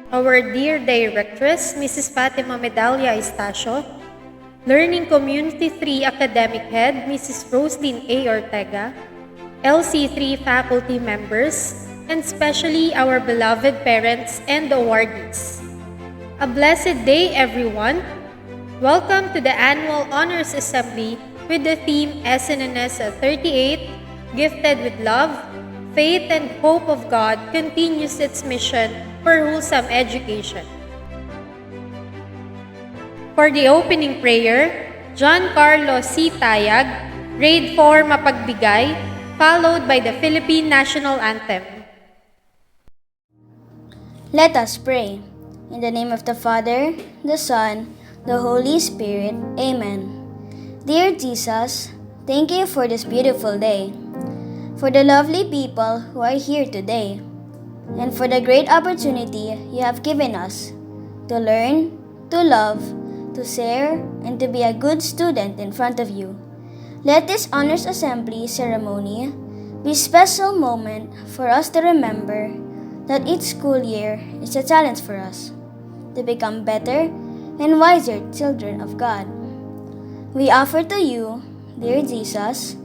our dear Directress, Mrs. Fatima Medalla Estacio, Learning Community 3 Academic Head, Mrs. Roslyn A. Ortega, LC3 faculty members, and especially our beloved parents and awardees. A blessed day, everyone! Welcome to the Annual Honors Assembly with the theme Snns 38, Gifted with Love, Faith and Hope of God continues its mission for wholesome education. For the opening prayer, John Carlo C. Tayag, Grade 4 Mapagbigay, followed by the Philippine National Anthem. Let us pray. In the name of the Father, the Son, the Holy Spirit. Amen. Dear Jesus, thank you for this beautiful day, for the lovely people who are here today, and for the great opportunity you have given us to learn, to love, to share, and to be a good student in front of you. Let this Honors Assembly ceremony be a special moment for us to remember that each school year is a challenge for us to become better and wiser children of God. We offer to you, dear Jesus,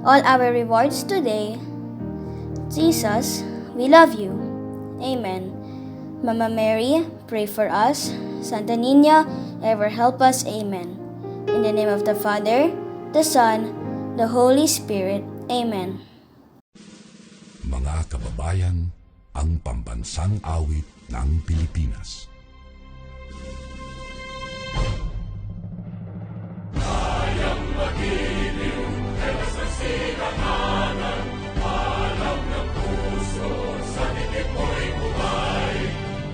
all our rewards today. Jesus, we love you. Amen. Mama Mary, pray for us. Santa Niña, ever help us. Amen. In the name of the Father, the Son, the Holy Spirit. Amen. Mga kababayan, ang pambansang awit ng Pilipinas. Kayang magiliw, ewas na silanganan, alam ng puso, sa dibdib mo'y buhay.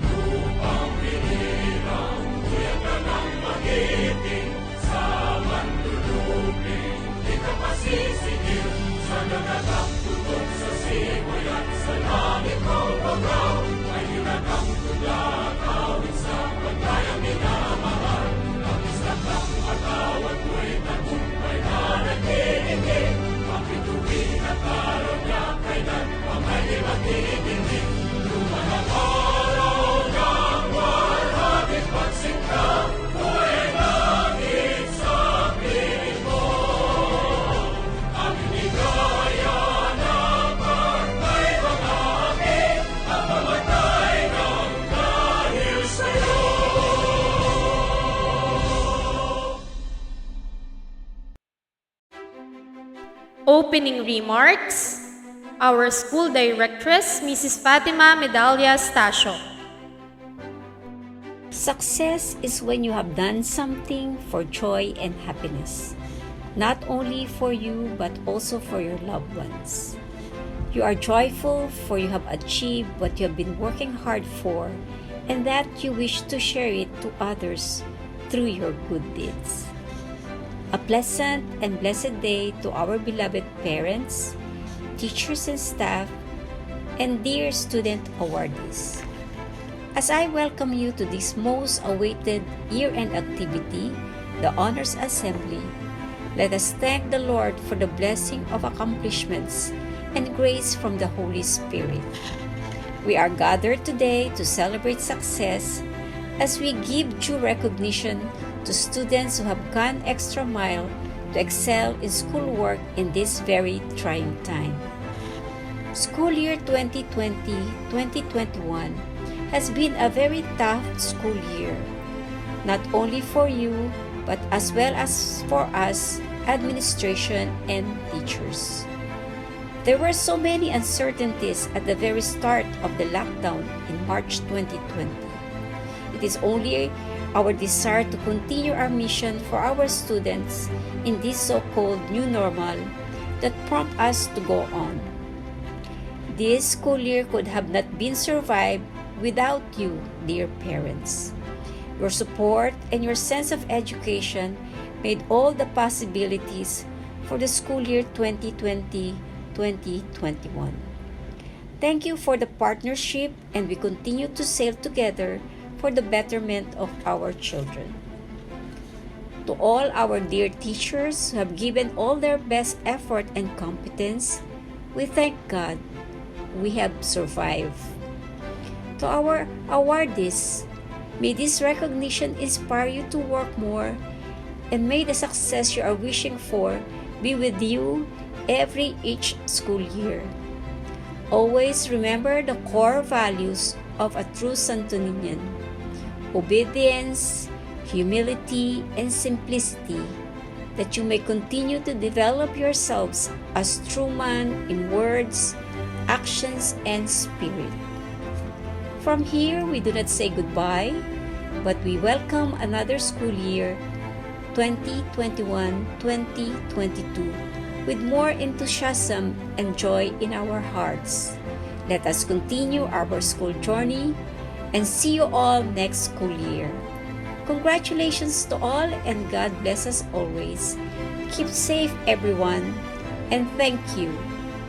Lupang binirang, kuya ka ng magiting, sa manluluping, di ka pasisigil, sa nagagang tutok sa simoy at sa langit mo pagaw, ay hinagang tula, kawit sa paglayang minamahal. Ang atawad mo'y tagumpay na nagdidinig, ang bituin at araw niya kailan pa may di magdidinig. Lumanang araw ng warhabit pagsikta, buhay langit sa piling mo. Ang inigaya na pagkay mga akin, ang mamatay ng dahil sa'yo. Opening remarks, our school directress, Mrs. Fatima Medalla Estacio. Success is when you have done something for joy and happiness, not only for you but also for your loved ones. You are joyful for you have achieved what you have been working hard for, and that you wish to share it to others through your good deeds. A pleasant and blessed day to our beloved parents, teachers and staff, and dear student awardees. As I welcome you to this most awaited year-end activity, the Honors Assembly, let us thank the Lord for the blessing of accomplishments and grace from the Holy Spirit. We are gathered today to celebrate success as we give due recognition to students who have gone extra mile to excel in schoolwork in this very trying time. School year 2020-2021 has been a very tough school year, not only for you, but as well as for us, administration and teachers. There were so many uncertainties at the very start of the lockdown in March 2020. It is only our desire to continue our mission for our students in this so-called new normal that prompt us to go on. This school year could have not been survived without you, dear parents. Your support and your sense of education made all the possibilities for the school year 2020-2021. Thank you for the partnership, and we continue to sail together for the betterment of our children. To all our dear teachers who have given all their best effort and competence, we thank God we have survived. To our awardees, may this recognition inspire you to work more, and may the success you are wishing for be with you each school year. Always remember the core values of a true Santo Niño: obedience, humility, and simplicity, that you may continue to develop yourselves as true man in words, actions, and spirit. From here, we do not say goodbye, but we welcome another school year, 2021-2022, with more enthusiasm and joy in our hearts. Let us continue our school journey and see you all next school year. Congratulations to all, and God bless us always. Keep safe, everyone, and thank you.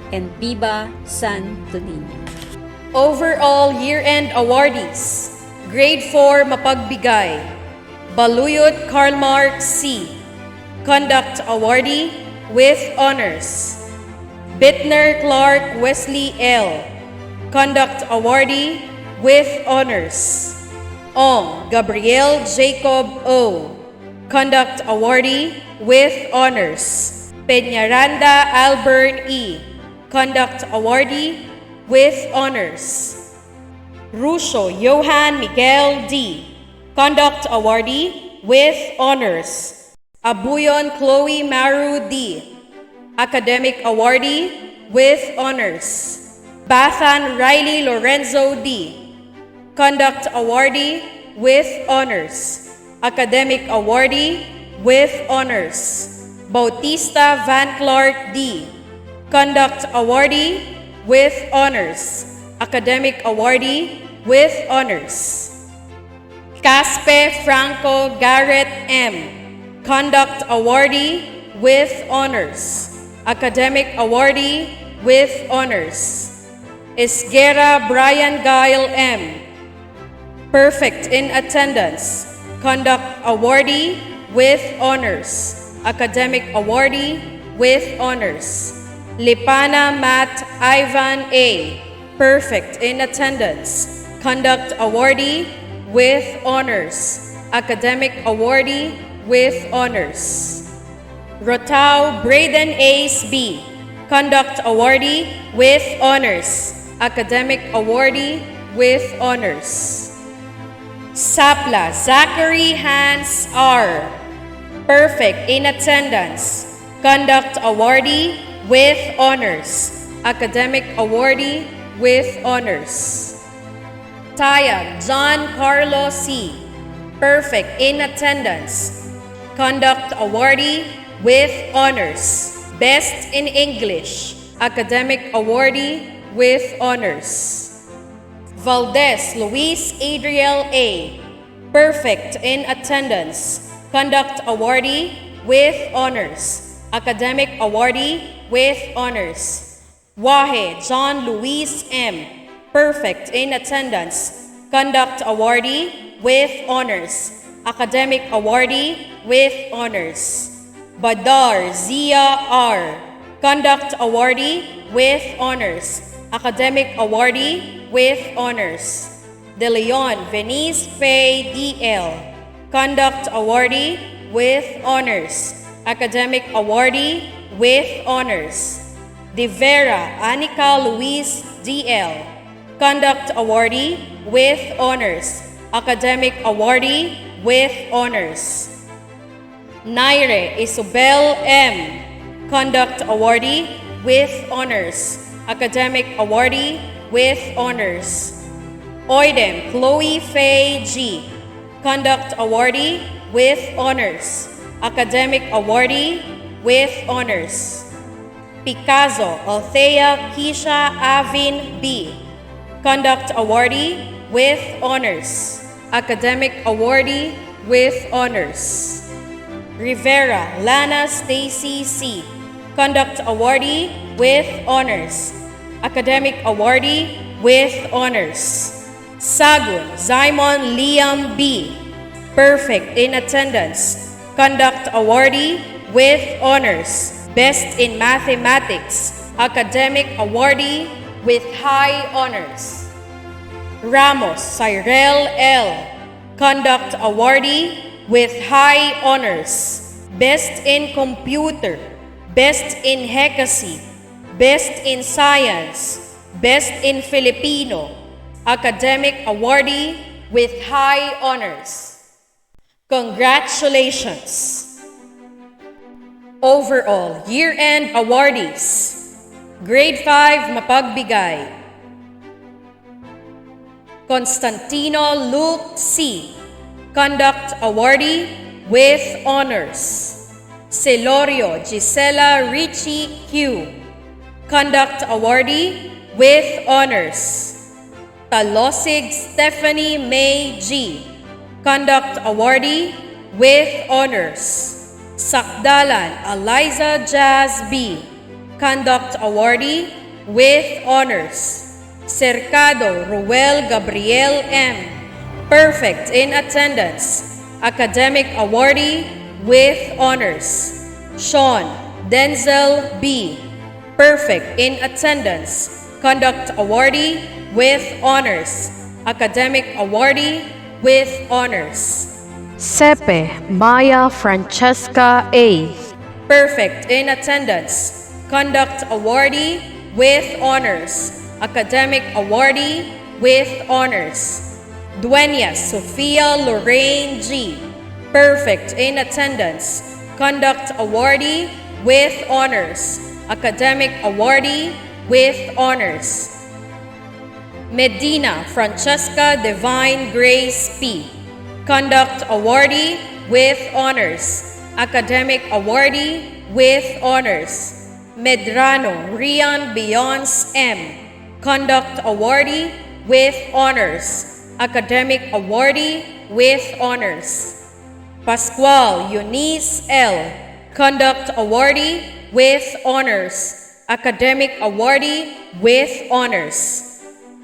And Viva Santo Niño. Overall Year-End Awardees, Grade 4 Mapagbigay, Baluyot Karl Marx C, Conduct Awardee with Honors, Bittner Clark Wesley L, Conduct Awardee with Honors, Ong Gabriel Jacob O, Conduct Awardee with Honors, Peñaranda Albert E, Conduct Awardee with Honors, Ruscio Johan Miguel D, Conduct Awardee with Honors, Abuyon Chloe Maru D, Academic Awardee with Honors, Bathan Riley Lorenzo D, Conduct Awardee with Honors, Academic Awardee with Honors, Bautista Van Clark D, Conduct Awardee with Honors, Academic Awardee with Honors, Caspe Franco Garrett M, Conduct Awardee with Honors, Academic Awardee with Honors, Esguerra Brian Guile M, Perfect in Attendance, Conduct Awardee with Honors, Academic Awardee with Honors, Lipana Matt Ivan A, Perfect in Attendance, Conduct Awardee with Honors, Academic Awardee with Honors, Rotao Braden Ace B, Conduct Awardee with Honors, Academic Awardee with Honors, Sapla Zachary Hans R, Perfect in Attendance, Conduct Awardee with Honors, Academic Awardee with Honors, Tayag John Carlos C, Perfect in Attendance, Conduct Awardee with Honors, Best in English, Academic Awardee with Honors, Valdez Luis Adriel A, Perfect in Attendance, Conduct Awardee with Honors, Academic Awardee with Honors, Wahe John Luis M, Perfect in Attendance, Conduct Awardee with Honors, Academic Awardee with Honors, Badar Zia R, Conduct Awardee with Honors, Academic Awardee with Honors, De Leon Venice Faye D.L., Conduct Awardee with Honors, Academic Awardee with Honors, De Vera Anika Luis D.L., Conduct Awardee with Honors, Academic Awardee with Honors, Naire Isobel M, Conduct Awardee with Honors, Academic Awardee with Honors, Oidem Chloe Faye G, Conduct Awardee with Honors, Academic Awardee with Honors, Picasso Althea Keisha Avin B, Conduct Awardee with Honors, Academic Awardee with Honors, Rivera Lana Stacy C, Conduct Awardee with Honors, Academic Awardee with Honors, Sagun Zymon Liam B, Perfect in Attendance, Conduct Awardee with Honors, Best in Mathematics, Academic Awardee with High Honors, Ramos Cyrel L., Conduct Awardee with high honors, Best in Computer, Best in Hecacy, Best in Science, Best in Filipino, Academic Awardee with high honors. Congratulations! Overall Year-End Awardees. Grade 5 Mapagbigay. Constantino Luke C., Conduct Awardee with honors. Celorio Gisela Richie Q., Conduct Awardee with honors. Talosig Stephanie May G., Conduct Awardee with honors. Sakdalan Eliza Jazz B., Conduct Awardee with honors. Cercado Ruel Gabriel M., Perfect in Attendance, Academic Awardee with honors. Sean Denzel B., Perfect in Attendance, Conduct Awardee with honors, Academic Awardee with honors. Sepe Maya Francesca A., Perfect in Attendance, Conduct Awardee with honors, Academic Awardee with honors. Dueña Sofia Lorraine G., Perfect in Attendance, Conduct Awardee with honors, Academic Awardee with honors. Medina Francesca Divine Grace P., Conduct Awardee with honors, Academic Awardee with honors. Medrano Rian Beyonce M., Conduct Awardee with honors, Academic Awardee with honors. Pascual Eunice L., Conduct Awardee with honors, Academic Awardee with honors.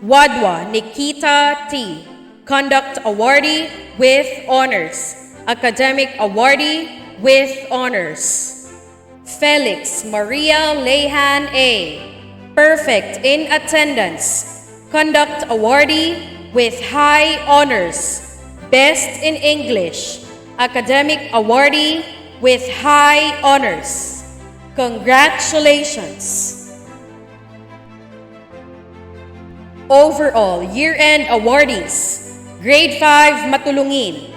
Wadwa Nikita T., Conduct Awardee with honors, Academic Awardee with honors. Felix Maria Lehan A., Perfect in Attendance, Conduct Awardee with high honors, Best in English, Academic Awardee with high honors. Congratulations! Overall Year-End Awardees. Grade 5 Matulungin.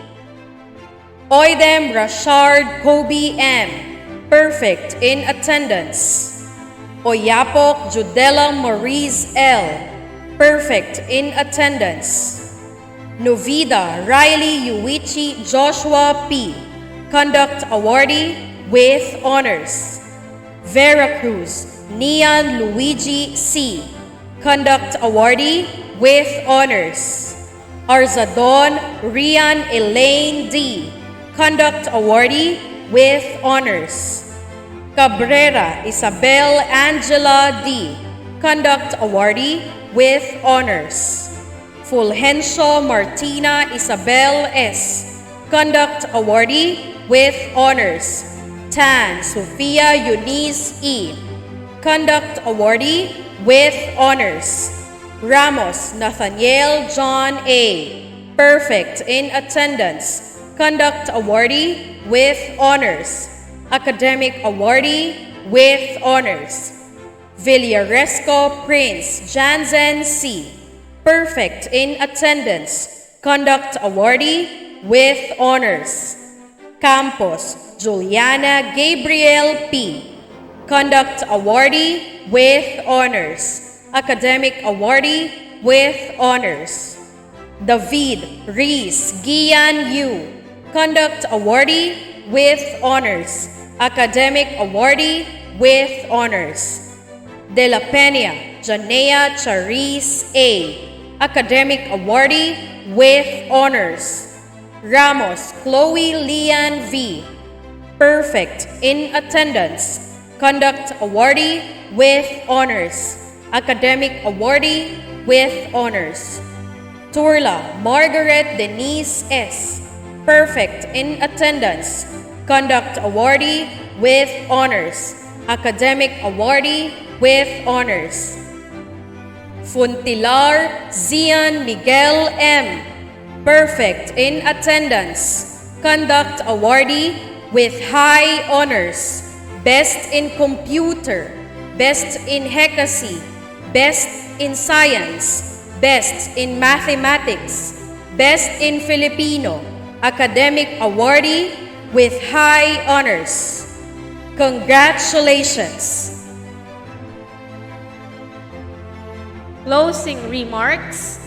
Oidem Rashard Kobe M., Perfect in Attendance. Oyapok Judela Maurice L., Perfect in Attendance. Novida Riley Yuichi Joshua P., Conduct Awardee with honors. Veracruz Nian Luigi C., Conduct Awardee with honors. Arzadon Rian Elaine D., Conduct Awardee with honors. Cabrera Isabel Angela D., Conduct Awardee with honors. Fulgencio Martina Isabel S., Conduct Awardee with honors. Tan Sofia Eunice E., Conduct Awardee with honors. Ramos Nathaniel John A., Perfect in Attendance, Conduct Awardee with honors, Academic Awardee with honors. Villaresco Prince Jansen C., Perfect in Attendance, Conduct Awardee with honors. Campos Juliana Gabriel P., Conduct Awardee with honors, Academic Awardee with honors. David Reese Gian U., Conduct Awardee with honors, Academic Awardee with honors. De La Peña Janea Charis A., Academic Awardee with honors. Ramos Chloe Lian V., Perfect in Attendance, Conduct Awardee with honors, Academic Awardee with honors. Turla Margaret Denise S., Perfect in Attendance, Conduct Awardee with honors, Academic Awardee with honors. Funtilar Zian Miguel M. Perfect in attendance. Conduct awardee with high honors. Best in computer. Best in Hekasi. Best in science. Best in mathematics. Best in Filipino. Academic awardee with high honors. Congratulations! Closing remarks.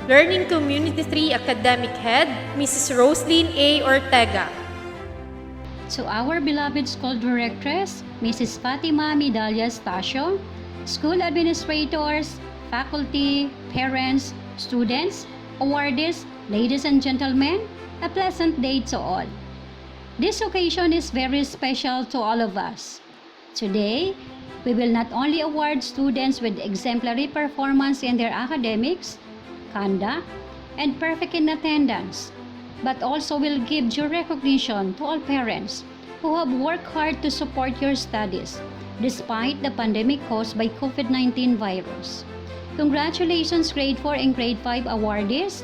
Learning Community 3 Academic Head, Mrs. Roslyn A. Ortega. To our beloved school directress, Mrs. Fatima Medalia Stasio, school administrators, faculty, parents, students, awardees, ladies and gentlemen, a pleasant day to all. This occasion is very special to all of us. Today, we will not only award students with exemplary performance in their academics, conduct, and perfect in attendance, but also will give due recognition to all parents who have worked hard to support your studies despite the pandemic caused by COVID-19 virus. Congratulations grade 4 and grade 5 awardees.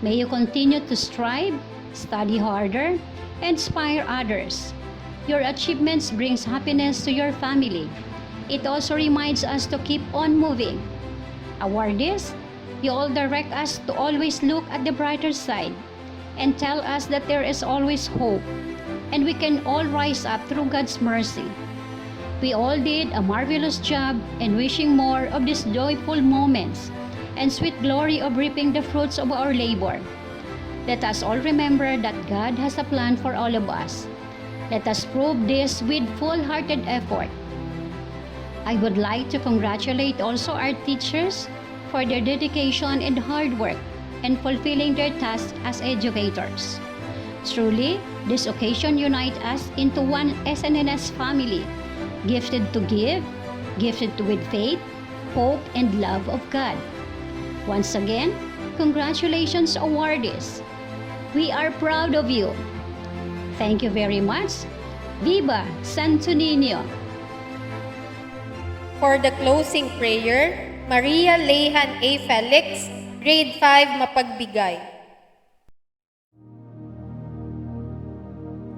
May you continue to strive, study harder, and inspire others. Your achievements brings happiness to your family. It also reminds us to keep on moving. Awardees, you all direct us to always look at the brighter side and tell us that there is always hope and we can all rise up through God's mercy. We all did a marvelous job and wishing more of these joyful moments and sweet glory of reaping the fruits of our labor. Let us all remember that God has a plan for all of us. Let us prove this with full-hearted effort. I would like to congratulate also our teachers for their dedication and hard work and fulfilling their tasks as educators. Truly, this occasion unites us into one SNNS family, gifted to give, gifted with faith, hope, and love of God. Once again, congratulations awardees. We are proud of you. Thank you very much. Viva Santo Niño! For the closing prayer, Maria Lehan A. Felix, grade 5 Mapagbigay.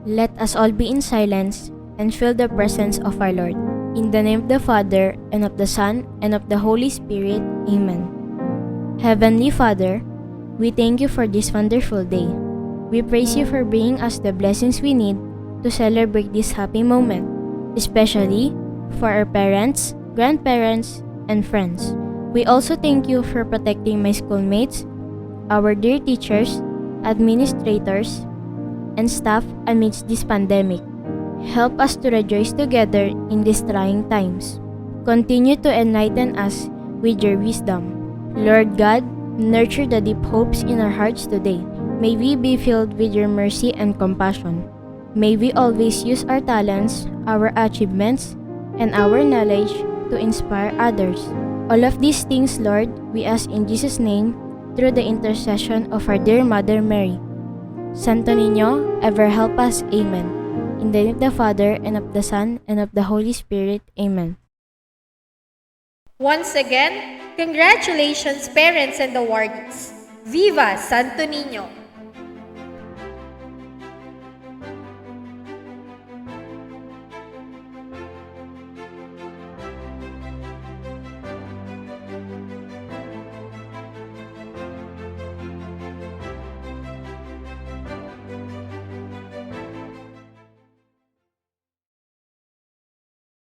Let us all be in silence and feel the presence of our Lord. In the name of the Father, and of the Son, and of the Holy Spirit. Amen. Heavenly Father, we thank you for this wonderful day. We praise you for bringing us the blessings we need to celebrate this happy moment, especially for our parents, grandparents, and friends. We also thank you for protecting my schoolmates, our dear teachers, administrators, and staff amidst this pandemic. Help us to rejoice together in these trying times. Continue to enlighten us with your wisdom. Lord God, nurture the deep hopes in our hearts today. May we be filled with your mercy and compassion. May we always use our talents, our achievements, and our knowledge to inspire others. All of these things, Lord, we ask in Jesus' name through the intercession of our dear Mother Mary. Santo Niño, ever help us. Amen. In the name of the Father, and of the Son, and of the Holy Spirit. Amen. Once again, congratulations parents and awardees. Viva Santo Niño!